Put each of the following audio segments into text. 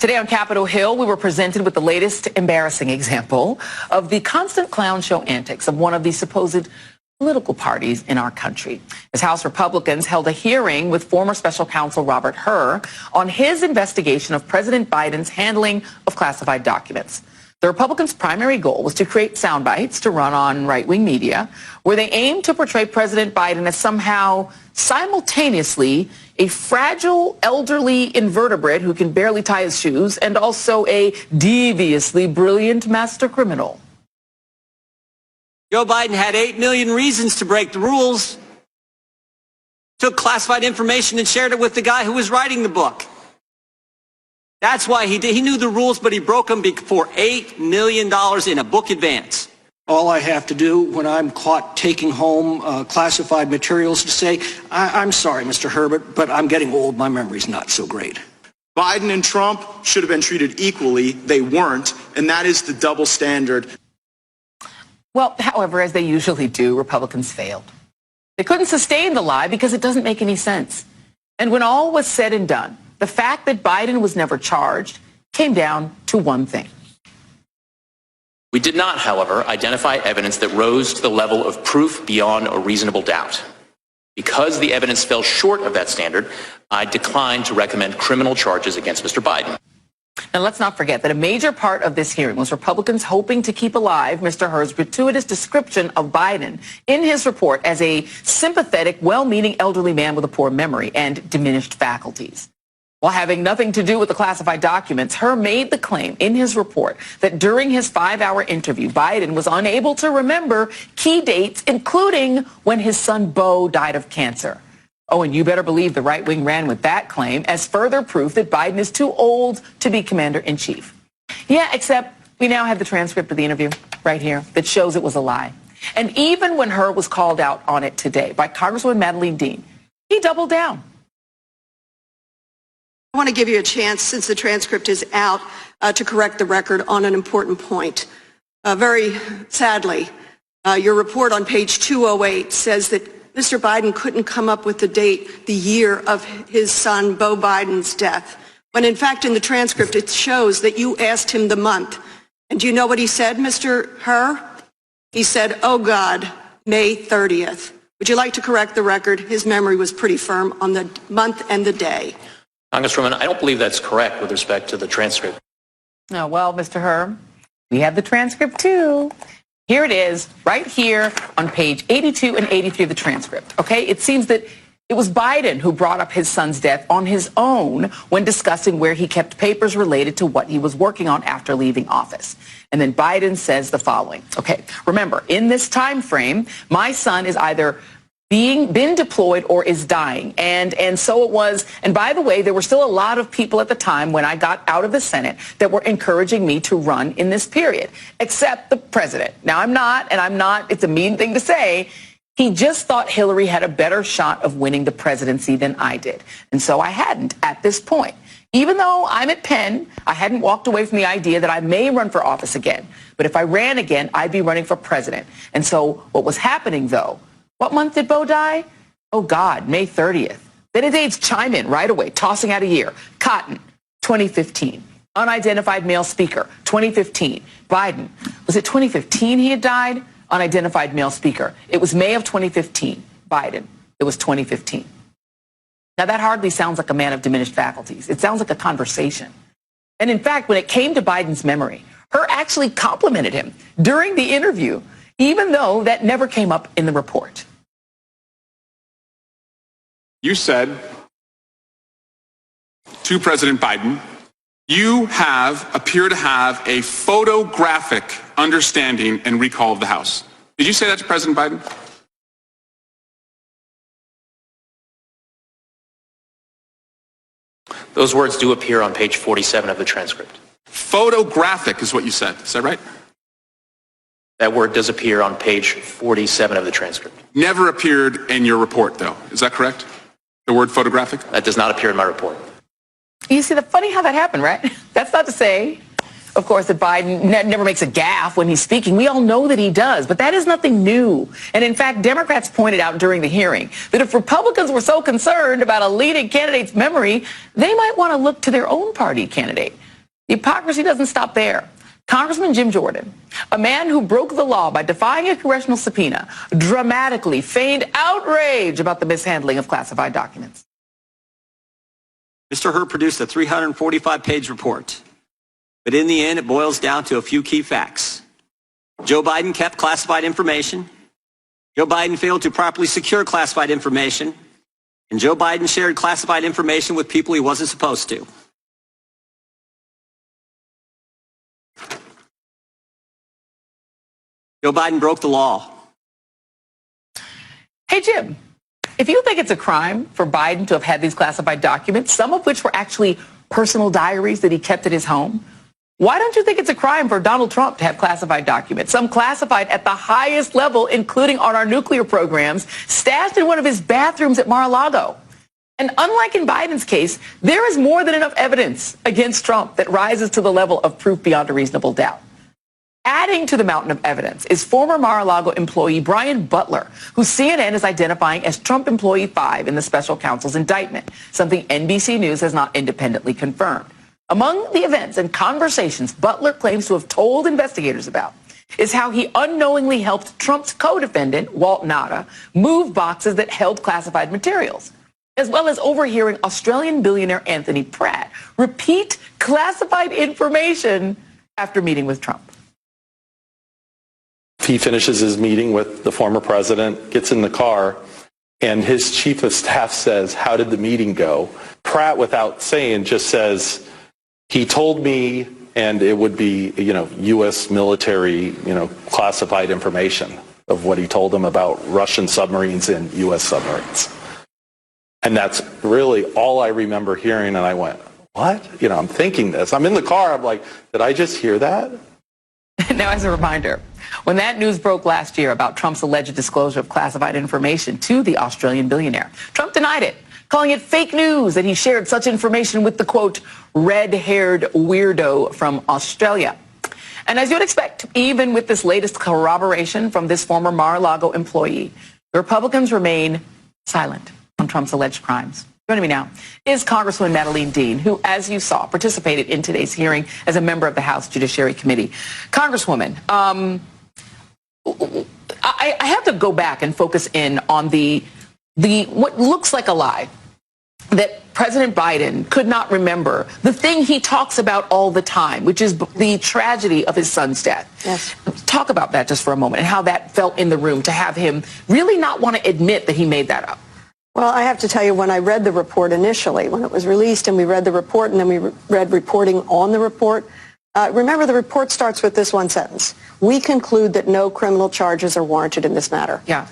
Today on Capitol Hill, we were presented with the latest embarrassing example of the constant clown show antics of one of the supposed political parties in our country. As House Republicans held a hearing with former special counsel Robert Hur on his investigation of President Biden's handling of classified documents. The Republicans' primary goal was to create sound bites to run on right-wing media, where they aimed to portray President Biden as somehow simultaneously a fragile, elderly invertebrate who can barely tie his shoes and also a deviously brilliant master criminal. Joe Biden had 8 million reasons to break the rules, took classified information and shared it with the guy who was writing the book. That's why he did. He knew the rules, but he broke them for $8 million in a book advance. All I have to do when I'm caught taking home classified materials to say, I'm sorry, Mr. Herbert, but I'm getting old. My memory's not so great. Biden and Trump should have been treated equally. They weren't, and that is the double standard. Well, however, as they usually do, Republicans failed. They couldn't sustain the lie because it doesn't make any sense. And when all was said and done, the fact that Biden was never charged came down to one thing. We did not, however, identify evidence that rose to the level of proof beyond a reasonable doubt. Because the evidence fell short of that standard, I declined to recommend criminal charges against Mr. Biden. Now, let's not forget that a major part of this hearing was Republicans hoping to keep alive Mr. Hur's gratuitous description of Biden in his report as a sympathetic, well-meaning elderly man with a poor memory and diminished faculties. While having nothing to do with the classified documents, Hur made the claim in his report that during his 5-hour interview, Biden was unable to remember key dates, including when his son Beau died of cancer. Oh, and you better believe the right wing ran with that claim as further proof that Biden is too old to be commander-in-chief. Yeah, except we now have the transcript of the interview right here that shows it was a lie. And even when Hur was called out on it today by Congresswoman Madeleine Dean, he doubled down. I want to give you a chance, since the transcript is out, to correct the record on an important point. Very sadly, your report on page 208 says that Mr. Biden couldn't come up with the date, the year of his son Beau Biden's death, when in fact in the transcript it shows that you asked him the month. And do you know what he said, Mr. Hur? He said, oh God, May 30th. Would you like to correct the record? His memory was pretty firm on the month and the day. Congresswoman, I don't believe that's correct with respect to the transcript. Oh, well, Mr. Hur, we have the transcript too. Here it is, right here on page 82 and 83 of the transcript, okay? It seems that it was Biden who brought up his son's death on his own when discussing where he kept papers related to what he was working on after leaving office. And then Biden says the following, okay, remember, in this time frame, my son is either been deployed or is dying. And so it was. And by the way, there were still a lot of people at the time when I got out of the Senate that were encouraging me to run in this period, except the president. Now, I'm not, it's a mean thing to say. He just thought Hillary had a better shot of winning the presidency than I did. And so I hadn't at this point. Even though I'm at Penn, I hadn't walked away from the idea that I may run for office again. But if I ran again, I'd be running for president. And so what was happening, though, what month did Beau die? Oh, God, May 30th. Then his aides chime in right away, tossing out a year. Cotton, 2015. Unidentified male speaker, 2015. Biden, was it 2015 he had died? Unidentified male speaker. It was May of 2015. Biden, it was 2015. Now, that hardly sounds like a man of diminished faculties. It sounds like a conversation. And in fact, when it came to Biden's memory, Hur actually complimented him during the interview, even though that never came up in the report. You said to President Biden, you appear to have a photographic understanding and recall of the House. Did you say that to President Biden? Those words do appear on page 47 of the transcript. Photographic is what you said. Is that right? That word does appear on page 47 of the transcript. Never appeared in your report, though. Is that correct? The word photographic? That does not appear in my report. You see, funny how that happened, right? That's not to say, of course, that Biden never makes a gaffe when he's speaking. We all know that he does, but that is nothing new. And in fact, Democrats pointed out during the hearing that if Republicans were so concerned about a leading candidate's memory, they might want to look to their own party candidate. The hypocrisy doesn't stop there. Congressman Jim Jordan, a man who broke the law by defying a congressional subpoena, dramatically feigned outrage about the mishandling of classified documents. Mr. Hur produced a 345-page report, but in the end, it boils down to a few key facts. Joe Biden kept classified information. Joe Biden failed to properly secure classified information. And Joe Biden shared classified information with people he wasn't supposed to. Joe Biden broke the law. Hey, Jim, if you think it's a crime for Biden to have had these classified documents, some of which were actually personal diaries that he kept at his home, why don't you think it's a crime for Donald Trump to have classified documents, some classified at the highest level, including on our nuclear programs, stashed in one of his bathrooms at Mar-a-Lago? And unlike in Biden's case, there is more than enough evidence against Trump that rises to the level of proof beyond a reasonable doubt. Adding to the mountain of evidence is former Mar-a-Lago employee Brian Butler, who CNN is identifying as Trump Employee 5 in the special counsel's indictment, something NBC News has not independently confirmed. Among the events and conversations Butler claims to have told investigators about is how he unknowingly helped Trump's co-defendant, Walt Nauta, move boxes that held classified materials, as well as overhearing Australian billionaire Anthony Pratt repeat classified information after meeting with Trump. He finishes his meeting with the former president, gets in the car, and his chief of staff says, "How did the meeting go?" Pratt, without saying, just says, "He told me," and it would be, U.S. military, classified information of what he told them about Russian submarines and U.S. submarines. And that's really all I remember hearing, and I went, what? I'm thinking this. I'm in the car. I'm like, did I just hear that? Now, as a reminder, when that news broke last year about Trump's alleged disclosure of classified information to the Australian billionaire, Trump denied it, calling it fake news that he shared such information with the, quote, red-haired weirdo from Australia. And as you would expect, even with this latest corroboration from this former Mar-a-Lago employee, the Republicans remain silent on Trump's alleged crimes. Joining me now is Congresswoman Madeleine Dean, who, as you saw, participated in today's hearing as a member of the House Judiciary Committee. Congresswoman, I have to go back and focus in on the what looks like a lie, that President Biden could not remember the thing he talks about all the time, which is the tragedy of his son's death. Yes. Talk about that just for a moment and how that felt in the room to have him really not want to admit that he made that up. Well, I have to tell you, when I read the report initially, when it was released and we read the report and then we read reporting on the report, remember the report starts with this one sentence: "We conclude that no criminal charges are warranted in this matter." Yeah.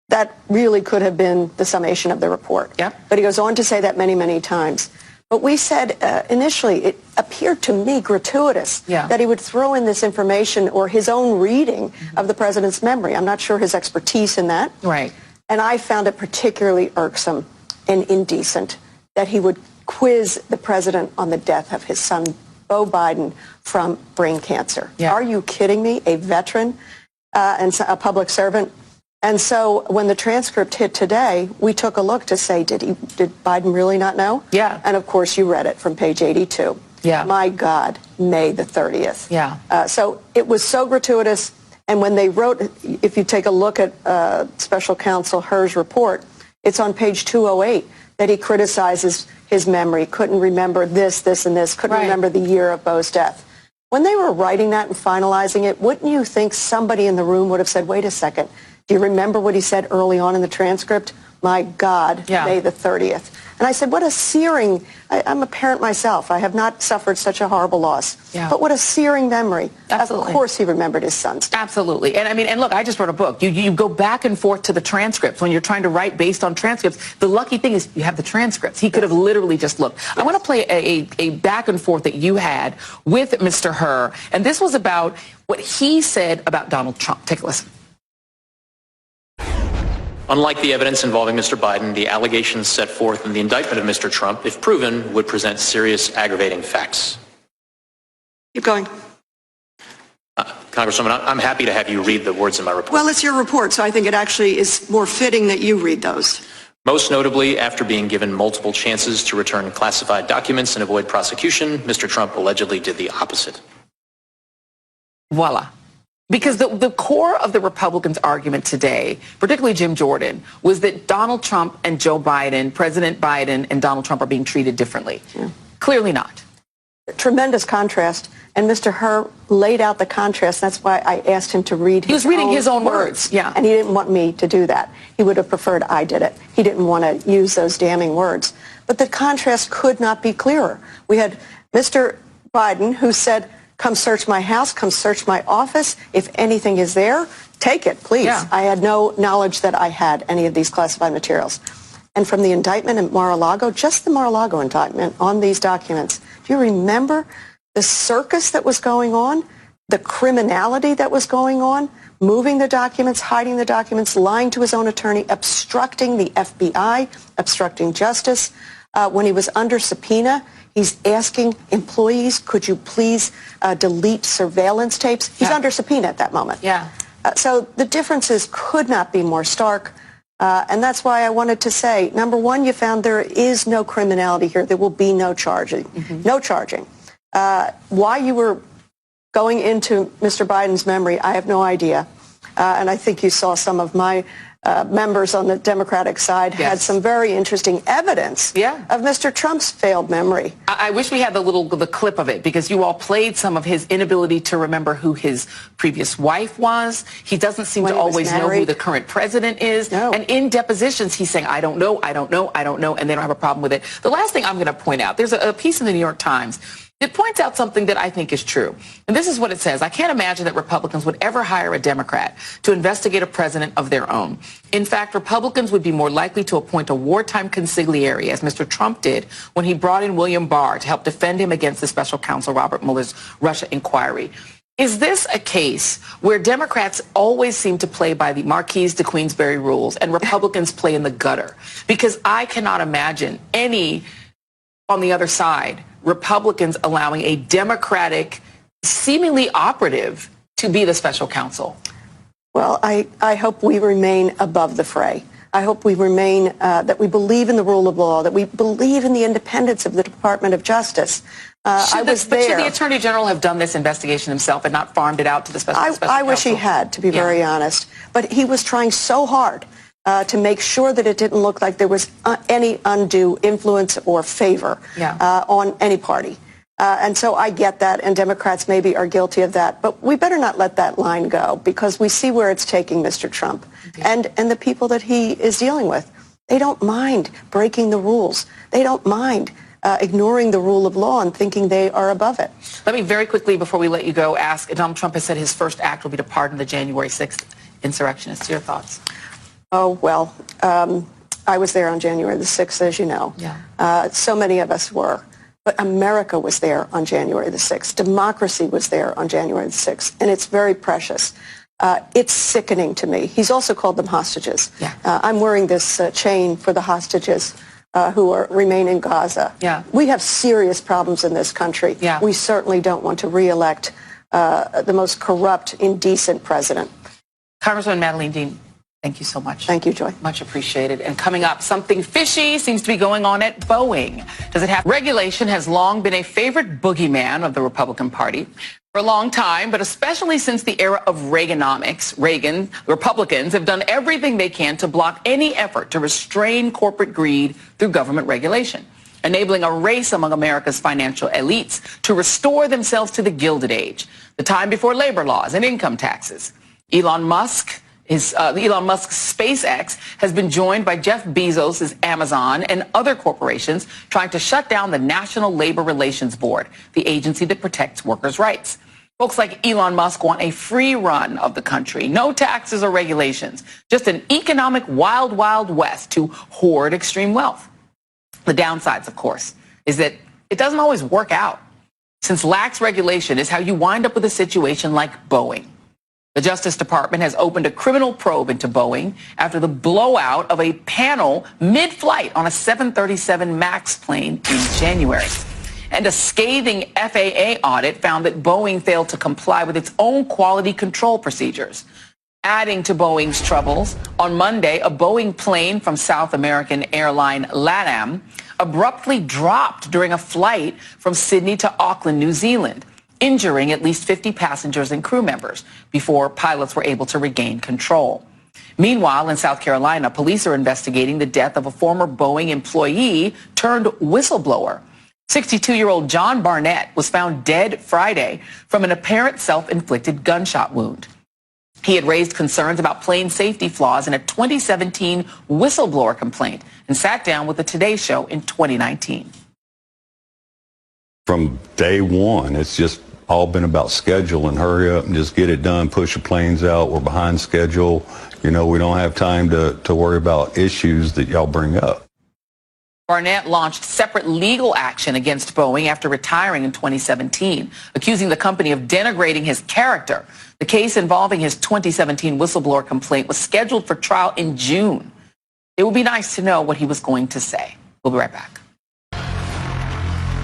That really could have been the summation of the report. Yeah. But he goes on to say that many, many times. But we said initially it appeared to me gratuitous that he would throw in this information or his own reading of the president's memory. I'm not sure his expertise in that. Right. And I found it particularly irksome and indecent that he would quiz the president on the death of his son, Beau Biden, from brain cancer. Yeah. Are you kidding me? A veteran and a public servant. And so when the transcript hit today, we took a look to say, did Biden really not know? Yeah. And of course, you read it from page 82. Yeah. My God, May the 30th. Yeah. So it was so gratuitous. And when they wrote, if you take a look at Special Counsel Hur's report, it's on page 208 that he criticizes his memory, couldn't remember this, this, and this, couldn't remember the year of Beau's death. When they were writing that and finalizing it, wouldn't you think somebody in the room would have said, wait a second, do you remember what he said early on in the transcript? My God, May the 30th. And I said, what a searing, I'm a parent myself. I have not suffered such a horrible loss. Yeah. But what a searing memory. Absolutely. Of course he remembered his son's death. Absolutely. And I mean, and look, I just wrote a book. You go back and forth to the transcripts when you're trying to write based on transcripts. The lucky thing is you have the transcripts. He could have literally just looked. I want to play a back and forth that you had with Mr. Hur. And this was about what he said about Donald Trump. Take a listen. Unlike the evidence involving Mr. Biden, the allegations set forth in the indictment of Mr. Trump, if proven, would present serious aggravating facts. Keep going. Congresswoman, I'm happy to have you read the words in my report. Well, it's your report, so I think it actually is more fitting that you read those. Most notably, after being given multiple chances to return classified documents and avoid prosecution, Mr. Trump allegedly did the opposite. Voila. Because the core of the Republicans' argument today, particularly Jim Jordan, was that Donald Trump and Joe Biden, President Biden and Donald Trump are being treated differently. Yeah. Clearly not. Tremendous contrast. And Mr. Herr laid out the contrast. That's why I asked him to read his own words. He was reading his own words. Yeah. And he didn't want me to do that. He would have preferred I did it. He didn't want to use those damning words. But the contrast could not be clearer. We had Mr. Biden who said, come search my house, come search my office. If anything is there, take it, please. Yeah. I had no knowledge that I had any of these classified materials. And from the indictment in Mar-a-Lago, just the Mar-a-Lago indictment on these documents, do you remember the circus that was going on, the criminality that was going on, moving the documents, hiding the documents, lying to his own attorney, obstructing the FBI, obstructing justice? When he was under subpoena, he's asking employees, could you please delete surveillance tapes? He's under subpoena at that moment. Yeah. So the differences could not be more stark. And that's why I wanted to say, number one, you found there is no criminality here. There will be no charging. Mm-hmm. No charging. Why you were going into Mr. Biden's memory, I have no idea. And I think you saw some of my members on the Democratic side had some very interesting evidence of Mr. Trump's failed memory. I wish we had the clip of it, because you all played some of his inability to remember who his previous wife was. He doesn't seem to always know who the current president is. No. And in depositions, he's saying, I don't know, I don't know, I don't know, and they don't have a problem with it. The last thing I'm going to point out, there's a piece in the New York Times. It points out something that I think is true. And this is what it says. I can't imagine that Republicans would ever hire a Democrat to investigate a president of their own. In fact, Republicans would be more likely to appoint a wartime consigliere, as Mr. Trump did when he brought in William Barr to help defend him against the special counsel Robert Mueller's Russia inquiry. Is this a case where Democrats always seem to play by the Marquise de Queensberry rules and Republicans play in the gutter? Because I cannot imagine any, on the other side, Republicans allowing a Democratic, seemingly operative, to be the special counsel? Well, I hope we remain above the fray. I hope we remain, that we believe in the rule of law, that we believe in the independence of the Department of Justice. But should the Attorney General have done this investigation himself and not farmed it out to the special counsel? I wish he had, to be very honest. But he was trying so hard to make sure that it didn't look like there was any undue influence or favor on any party. And so I get that, and Democrats maybe are guilty of that. But we better not let that line go, because we see where it's taking Mr. Trump and the people that he is dealing with. They don't mind breaking the rules. They don't mind ignoring the rule of law and thinking they are above it. Let me very quickly, before we let you go, ask, Donald Trump has said his first act will be to pardon the January 6th insurrectionists. Your thoughts? Oh, well, I was there on January the 6th, as you know. Yeah. So many of us were. But America was there on January the 6th. Democracy was there on January the 6th. And it's very precious. It's sickening to me. He's also called them hostages. Yeah. I'm wearing this chain for the hostages who remain in Gaza. Yeah. We have serious problems in this country. Yeah. We certainly don't want to reelect the most corrupt, indecent president. Congresswoman Madeleine Dean, thank you so much. Thank you, Joy. Much appreciated. And coming up, something fishy seems to be going on at Boeing. Does it have? Regulation has long been a favorite boogeyman of the Republican Party for a long time, but especially since the era of Reaganomics. Republicans have done everything they can to block any effort to restrain corporate greed through government regulation, enabling a race among America's financial elites to restore themselves to the Gilded Age, the time before labor laws and income taxes. Elon Musk's SpaceX has been joined by Jeff Bezos' Amazon and other corporations trying to shut down the National Labor Relations Board, the agency that protects workers' rights. Folks like Elon Musk want a free run of the country, no taxes or regulations, just an economic wild, wild west to hoard extreme wealth. The downsides, of course, is that it doesn't always work out, since lax regulation is how you wind up with a situation like Boeing. The Justice Department has opened a criminal probe into Boeing after the blowout of a panel mid-flight on a 737 MAX plane in January. And a scathing FAA audit found that Boeing failed to comply with its own quality control procedures. Adding to Boeing's troubles, on Monday, a Boeing plane from South American airline LATAM abruptly dropped during a flight from Sydney to Auckland, New Zealand, injuring at least 50 passengers and crew members before pilots were able to regain control. Meanwhile, in South Carolina, police are investigating the death of a former Boeing employee turned whistleblower. 62-year-old John Barnett was found dead Friday from an apparent self-inflicted gunshot wound. He had raised concerns about plane safety flaws in a 2017 whistleblower complaint and sat down with the Today Show in 2019. From day one, it's just all been about schedule and hurry up and just get it done, push the planes out. We're behind schedule. You know, we don't have time to worry about issues that y'all bring up. Barnett launched separate legal action against Boeing after retiring in 2017, accusing the company of denigrating his character. The case involving his 2017 whistleblower complaint was scheduled for trial in June. It would be nice to know what he was going to say. We'll be right back.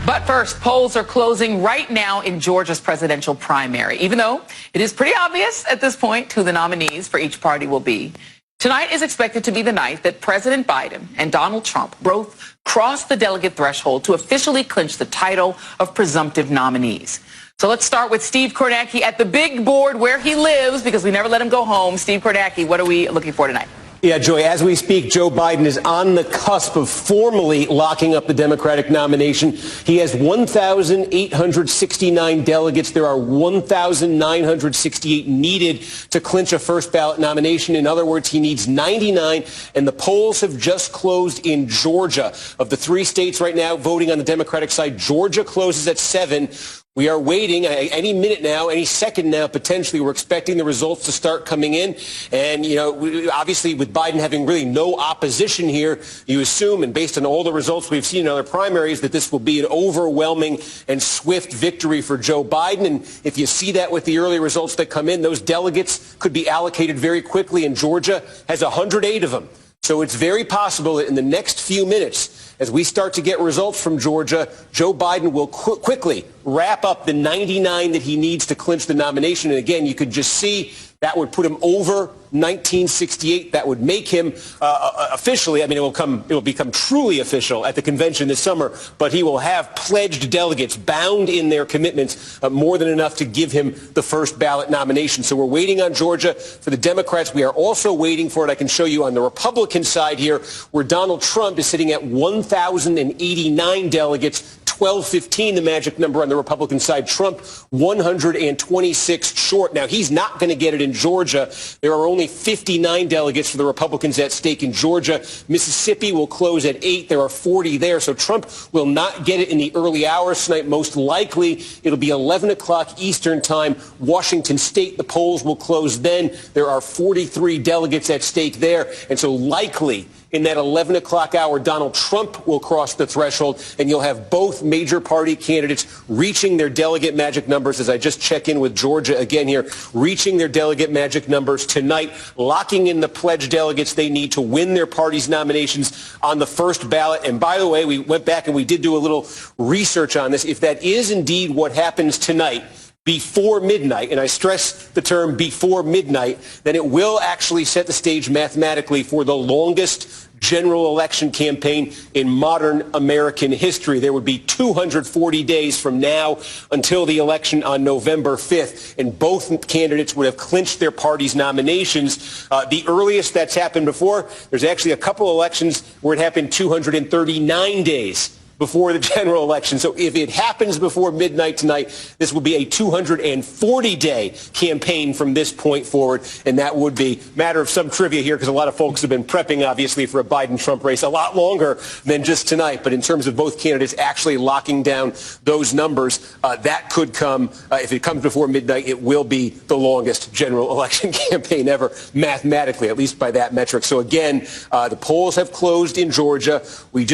But first, polls are closing right now in Georgia's presidential primary, even though it is pretty obvious at this point who the nominees for each party will be. Tonight is expected to be the night that President Biden and Donald Trump both cross the delegate threshold to officially clinch the title of presumptive nominees. So let's start with Steve Kornacki at the big board where he lives, because we never let him go home. Steve Kornacki, what are we looking for tonight? Yeah, Joy, as we speak, Joe Biden is on the cusp of formally locking up the Democratic nomination. He has 1,869 delegates. There are 1,968 needed to clinch a first ballot nomination. In other words, he needs 99, and the polls have just closed in Georgia. Of the 3 states right now voting on the Democratic side, Georgia closes at 7. We are waiting any minute now, any second now, potentially. We're expecting the results to start coming in. And, you know, obviously with Biden having really no opposition here, you assume, and based on all the results we've seen in other primaries, that this will be an overwhelming and swift victory for Joe Biden. And if you see that with the early results that come in, those delegates could be allocated very quickly. And Georgia has 108 of them. So it's very possible that in the next few minutes, as we start to get results from Georgia, Joe Biden will quickly wrap up the 99 that he needs to clinch the nomination. And again, you could just see that would put him over 1968. That would make him officially, I mean, it will become truly official at the convention this summer, but he will have pledged delegates bound in their commitments, more than enough to give him the first ballot nomination. So we're waiting on Georgia. For the Democrats, we are also waiting for it. I can show you on the Republican side here, where Donald Trump is sitting at 1,089 delegates. 1215, the magic number on the Republican side. Trump, 126 short. Now, he's not going to get it in Georgia. There are only 59 delegates for the Republicans at stake in Georgia. Mississippi will close at 8. There are 40 there. So Trump will not get it in the early hours tonight. Most likely, it'll be 11 o'clock Eastern time. Washington State, the polls will close then. There are 43 delegates at stake there. And so likely, in that 11 o'clock hour, Donald Trump will cross the threshold, and you'll have both major party candidates reaching their delegate magic numbers, as I just check in with Georgia again here, reaching their delegate magic numbers tonight, locking in the pledged delegates they need to win their party's nominations on the first ballot. And by the way, we went back and we did do a little research on this. If that is indeed what happens tonight, before midnight, and I stress the term before midnight, then it will actually set the stage mathematically for the longest general election campaign in modern American history. There would be 240 days from now until the election on November 5th, and both candidates would have clinched their party's nominations. The earliest that's happened before, there's actually a couple elections where it happened 239 days before the general election. So if it happens before midnight tonight, this will be a 240-day campaign from this point forward, and that would be a matter of some trivia here, because a lot of folks have been prepping, obviously, for a Biden-Trump race a lot longer than just tonight. But in terms of both candidates actually locking down those numbers, that could come, if it comes before midnight, it will be the longest general election campaign ever, mathematically, at least by that metric. So again, the polls have closed in Georgia. We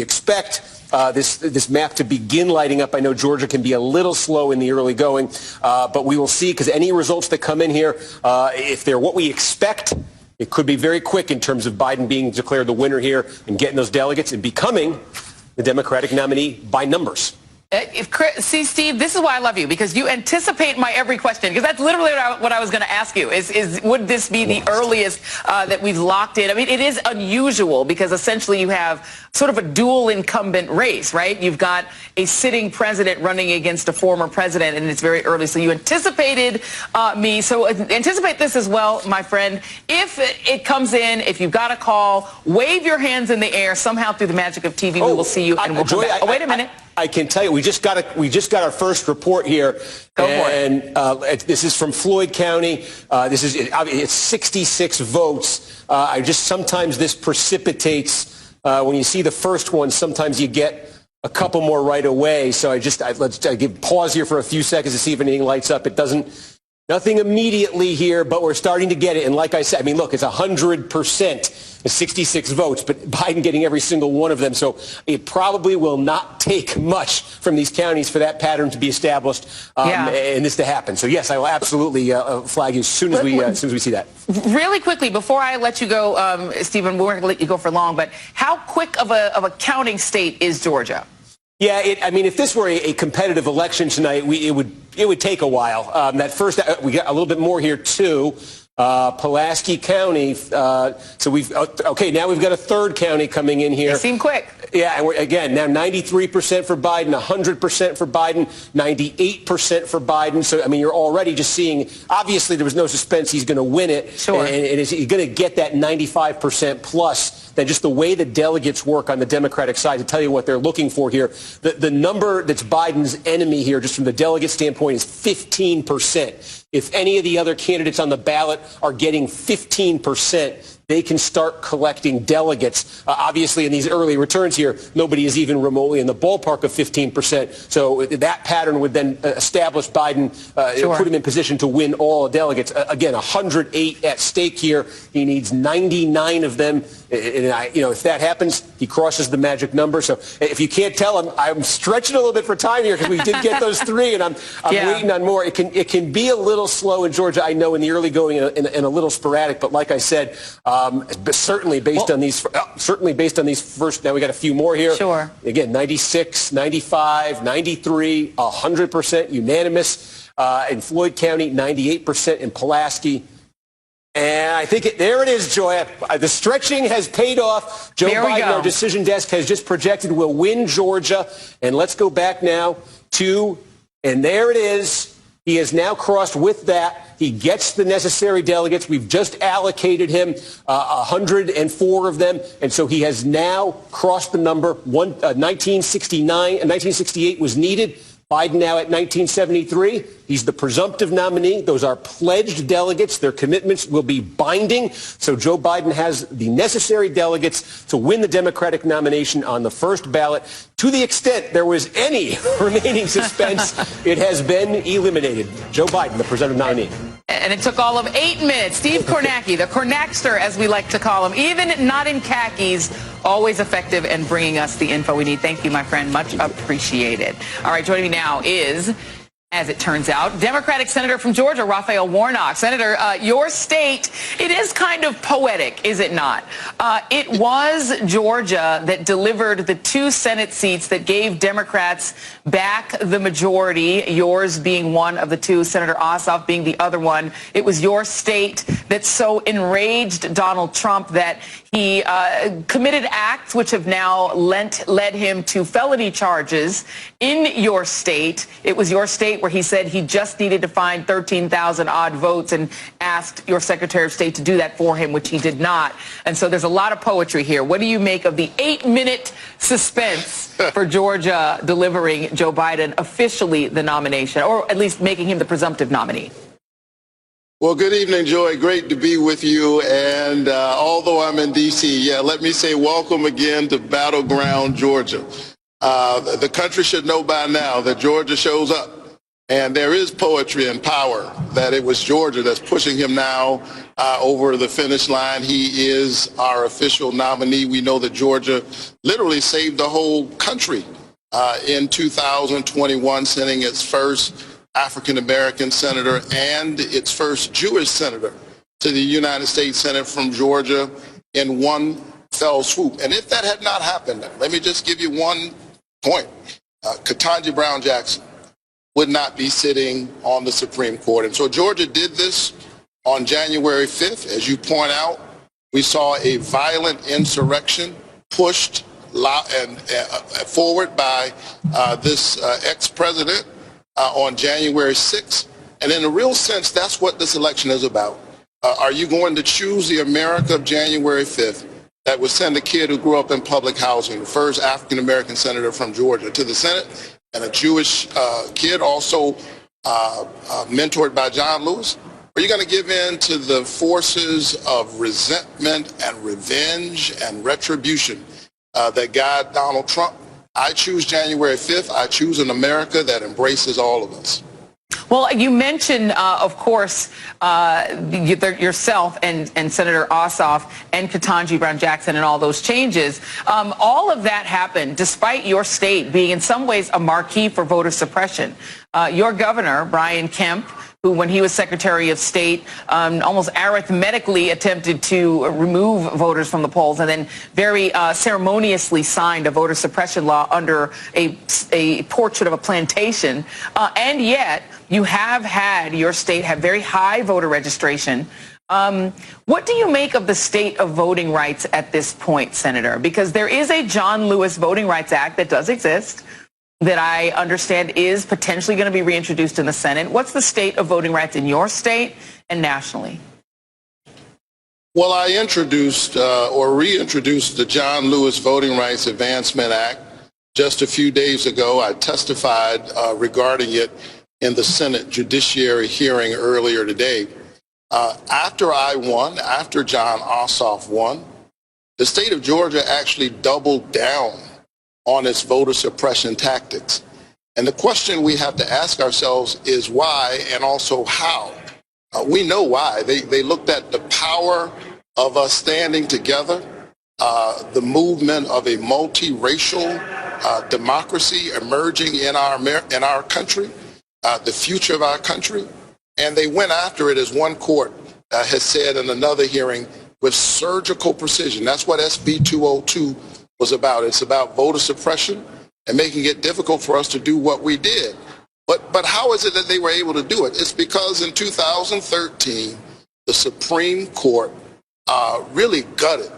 expect this map to begin lighting up. I know Georgia can be a little slow in the early going, but we will see, because any results that come in here, if they're what we expect, it could be very quick in terms of Biden being declared the winner here and getting those delegates and becoming the Democratic nominee by numbers. See, Steve, this is why I love you, because you anticipate my every question, because that's literally what I was going to ask you, is would this be the earliest that we've locked in? I mean, it is unusual because essentially you have sort of a dual incumbent race, right? You've got a sitting president running against a former president, and it's very early. So you anticipated me. So anticipate this as well, my friend. If it comes in, if you've got a call, wave your hands in the air. Somehow through the magic of TV, we will see you, and we'll come back. Wait a minute. I can tell you, we just got our first report here. Go for it. This is from Floyd County. It's 66 votes. Sometimes this precipitates. When you see the first one, sometimes you get a couple more right away. So let's pause here for a few seconds to see if anything lights up. It doesn't. Nothing immediately here, but we're starting to get it. And like I said, I mean, look, it's 100%. It's 66 votes, but Biden getting every single one of them. So it probably will not take much from these counties for that pattern to be established and this to happen. So yes, I will absolutely flag you as soon as we see that. Really quickly, before I let you go, Stephen, we weren't going to let you go for long, but how quick of a counting state is Georgia? Yeah, I mean, if this were a competitive election tonight, it would take a while. That first, we got a little bit more here too. Pulaski County. So now we've got a third county coming in here. They seem quick. Yeah, and again, now 93% for Biden, 100% for Biden, 98% for Biden. So, I mean, you're already just seeing, obviously there was no suspense, he's going to win it. Sure. And he's going to get that 95% plus. Then just the way the delegates work on the Democratic side to tell you what they're looking for here. The number that's Biden's enemy here, just from the delegate standpoint, is 15%. If any of the other candidates on the ballot are getting 15%, they can start collecting delegates. Obviously, in these early returns here, nobody is even remotely in the ballpark of 15%. So that pattern would then establish Biden, put him in position to win all delegates. Again, 108 at stake here. He needs 99 of them. And if that happens, he crosses the magic number. So if you can't tell, I'm stretching a little bit for time here because we did get those three, and I'm waiting on more. It can be a little slow in Georgia, I know, in the early going, and a little sporadic. But like I said, certainly based on these first. Now we got a few more here. Sure. Again, 96, 95, 93, 100% unanimous in Floyd County, 98% in Pulaski. And I think there it is, Joy. The stretching has paid off. Joe Biden, our decision desk, has just projected will win Georgia. And let's go back now and there it is. He has now crossed with that. He gets the necessary delegates. We've just allocated him 104 of them. And so he has now crossed the number. 1968 was needed. Biden now at 1973. He's the presumptive nominee. Those are pledged delegates. Their commitments will be binding. So Joe Biden has the necessary delegates to win the Democratic nomination on the first ballot. To the extent there was any remaining suspense, it has been eliminated. Joe Biden, the presumptive nominee. And it took all of 8 minutes. Steve Kornacki, the Kornackster, as we like to call him, even not in khakis, always effective in bringing us the info we need. Thank you, my friend. Much appreciated. All right, joining me now is, as it turns out, Democratic Senator from Georgia, Raphael Warnock. Senator, your state, it is kind of poetic, is it not? It was Georgia that delivered the 2 Senate seats that gave Democrats back the majority, yours being one of the 2, Senator Ossoff being the other one. It was your state that so enraged Donald Trump that he committed acts which have now led him to felony charges in your state. It was your state where he said he just needed to find 13,000 odd votes and asked your Secretary of State to do that for him, which he did not. And so there's a lot of poetry here. What do you make of the 8-minute suspense for Georgia delivering Joe Biden officially the nomination, or at least making him the presumptive nominee? Well, good evening, Joy. Great to be with you. And although I'm in D.C., let me say welcome again to Battleground Georgia. The country should know by now that Georgia shows up. And there is poetry and power that it was Georgia that's pushing him now over the finish line. He is our official nominee. We know that Georgia literally saved the whole country in 2021, sending its first African-American senator and its first Jewish senator to the United States Senate from Georgia in one fell swoop. And if that had not happened, let me just give you one point. Ketanji Brown Jackson would not be sitting on the Supreme Court. And so Georgia did this on January 5th. As you point out, we saw a violent insurrection pushed forward by this ex-president on January 6th. And in a real sense, that's what this election is about. Are you going to choose the America of January 5th that would send a kid who grew up in public housing, the first African-American senator from Georgia, to the Senate, and a Jewish kid also mentored by John Lewis? Are you going to give in to the forces of resentment and revenge and retribution that guide Donald Trump? I choose January 5th. I choose an America that embraces all of us. Well, you mentioned, of course, yourself and Senator Ossoff and Ketanji Brown Jackson and all those changes. All of that happened despite your state being in some ways a marquee for voter suppression. Your governor, Brian Kemp, who, when he was Secretary of State, almost arithmetically attempted to remove voters from the polls and then very ceremoniously signed a voter suppression law under a portrait of a plantation. And yet, you have had, your state have very high voter registration. What do you make of the state of voting rights at this point, Senator? Because there is a John Lewis Voting Rights Act that does exist, that I understand is potentially going to be reintroduced in the Senate. What's the state of voting rights in your state and nationally? Well, I introduced or reintroduced the John Lewis Voting Rights Advancement Act just a few days ago. I testified regarding it in the Senate Judiciary hearing earlier today. After I won, after John Ossoff won, the state of Georgia actually doubled down on its voter suppression tactics. And the question we have to ask ourselves is why, and also how. We know why. They looked at the power of us standing together, the movement of a multiracial democracy emerging in our country, the future of our country, and they went after it, as one court has said in another hearing, with surgical precision. That's what SB 202 was about. It's about voter suppression and making it difficult for us to do what we did. But how is it that they were able to do it? It's because in 2013, the Supreme Court really gutted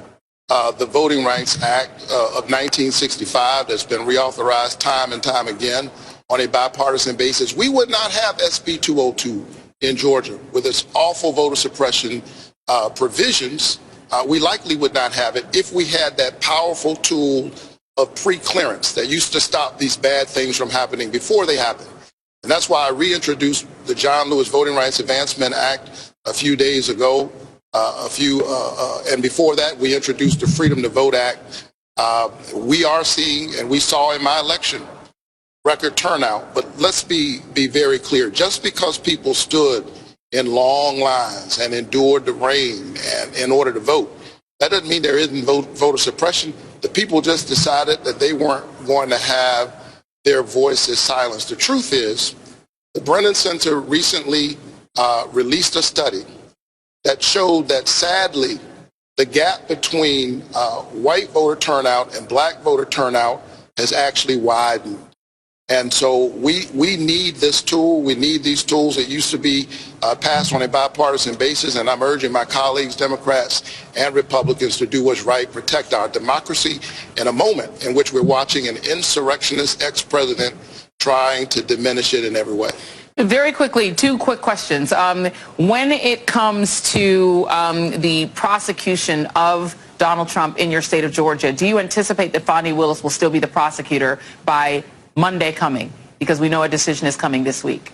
the Voting Rights Act of 1965 that's been reauthorized time and time again on a bipartisan basis. We would not have SB 202 in Georgia with its awful voter suppression provisions. We likely would not have it if we had that powerful tool of pre-clearance that used to stop these bad things from happening before they happen. And that's why I reintroduced the John Lewis Voting Rights Advancement Act a few days ago. And before that, we introduced the Freedom to Vote Act. We are seeing, and we saw in my election, record turnout. But let's be very clear. Just because people stood in long lines and endured the rain and in order to vote, that doesn't mean there isn't voter suppression. The people just decided that they weren't going to have their voices silenced. The truth is, the Brennan Center recently released a study that showed that, sadly, the gap between white voter turnout and black voter turnout has actually widened. And so we need this tool. We need these tools that used to be passed on a bipartisan basis. And I'm urging my colleagues, Democrats and Republicans, to do what's right, protect our democracy in a moment in which we're watching an insurrectionist ex-president trying to diminish it in every way. Very quickly, two quick questions. When it comes to the prosecution of Donald Trump in your state of Georgia, do you anticipate that Fani Willis will still be the prosecutor by Monday coming? Because we know a decision is coming this week.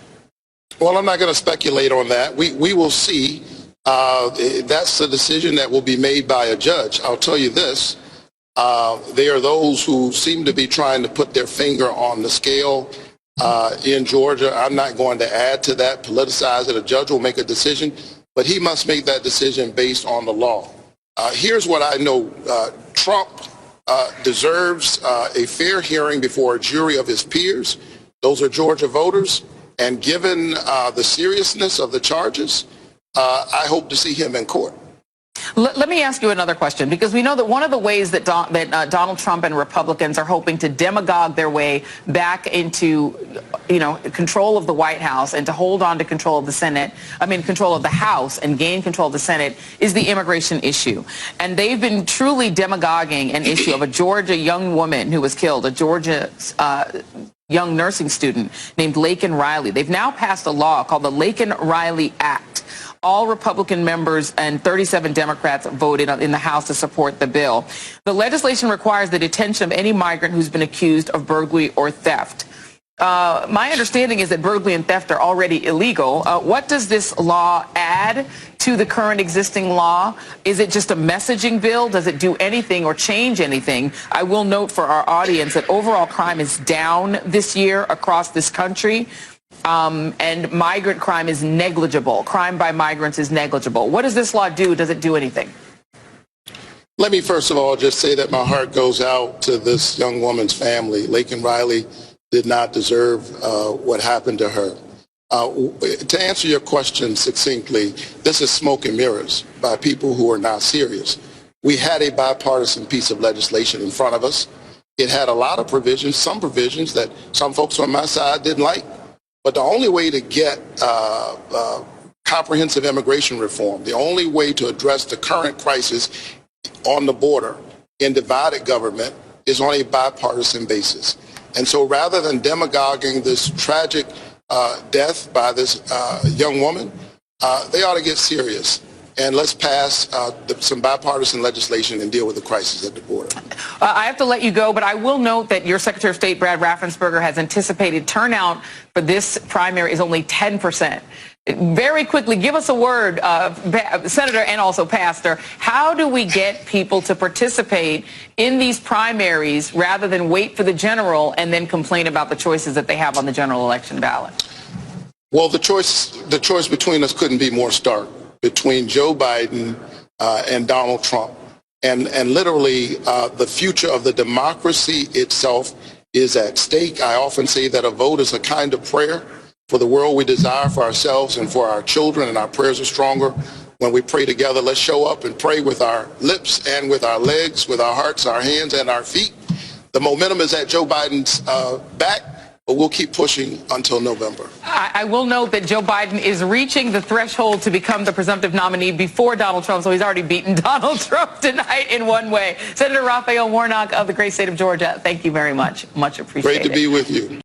Well, I'm not going to speculate on that. We will see. That's a decision that will be made by a judge. I'll tell you this. There are those who seem to be trying to put their finger on the scale in Georgia. I'm not going to add to that, politicize it. A judge will make a decision, but he must make that decision based on the law. Here's what I know. Trump deserves a fair hearing before a jury of his peers. Those are Georgia voters. And given the seriousness of the charges, I hope to see him in court. Let me ask you another question, because we know that one of the ways that Donald Trump and Republicans are hoping to demagogue their way back into, control of the White House and to hold on to control of the control of the House and gain control of the Senate is the immigration issue. And they've been truly demagoguing an issue of a Georgia young woman who was killed, a Georgia young nursing student named Laken Riley. They've now passed a law called the Laken Riley Act. All Republican members and 37 Democrats voted in the House to support the bill. The legislation requires the detention of any migrant who's been accused of burglary or theft. My understanding is that burglary and theft are already illegal. What does this law add to the current existing law? Is it just a messaging bill? Does it do anything or change anything? I will note for our audience that overall crime is down this year across this country. And migrant crime is negligible. Crime by migrants is negligible. What does this law do? Does it do anything? Let me first of all just say that my heart goes out to this young woman's family. Laken Riley did not deserve what happened to her. To answer your question succinctly, this is smoke and mirrors by people who are not serious. We had a bipartisan piece of legislation in front of us. It had a lot of provisions, some provisions that some folks on my side didn't like. But the only way to get comprehensive immigration reform, the only way to address the current crisis on the border in divided government is on a bipartisan basis. And so rather than demagoguing this tragic death by this young woman, they ought to get serious. And let's pass some bipartisan legislation and deal with the crisis at the border. I have to let you go, but I will note that your Secretary of State, Brad Raffensperger, has anticipated turnout for this primary is only 10%. Very quickly, give us a word, Senator and also Pastor. How do we get people to participate in these primaries rather than wait for the general and then complain about the choices that they have on the general election ballot? Well, the choice between us couldn't be more stark, between Joe Biden and Donald Trump. And literally, the future of the democracy itself is at stake. I often say that a vote is a kind of prayer for the world we desire for ourselves and for our children, and our prayers are stronger when we pray together. Let's show up and pray with our lips and with our legs, with our hearts, our hands, and our feet. The momentum is at Joe Biden's back, but we'll keep pushing until November. I will note that Joe Biden is reaching the threshold to become the presumptive nominee before Donald Trump, so he's already beaten Donald Trump tonight in one way. Senator Raphael Warnock of the great state of Georgia, thank you very much. Much appreciated. Great to be with you.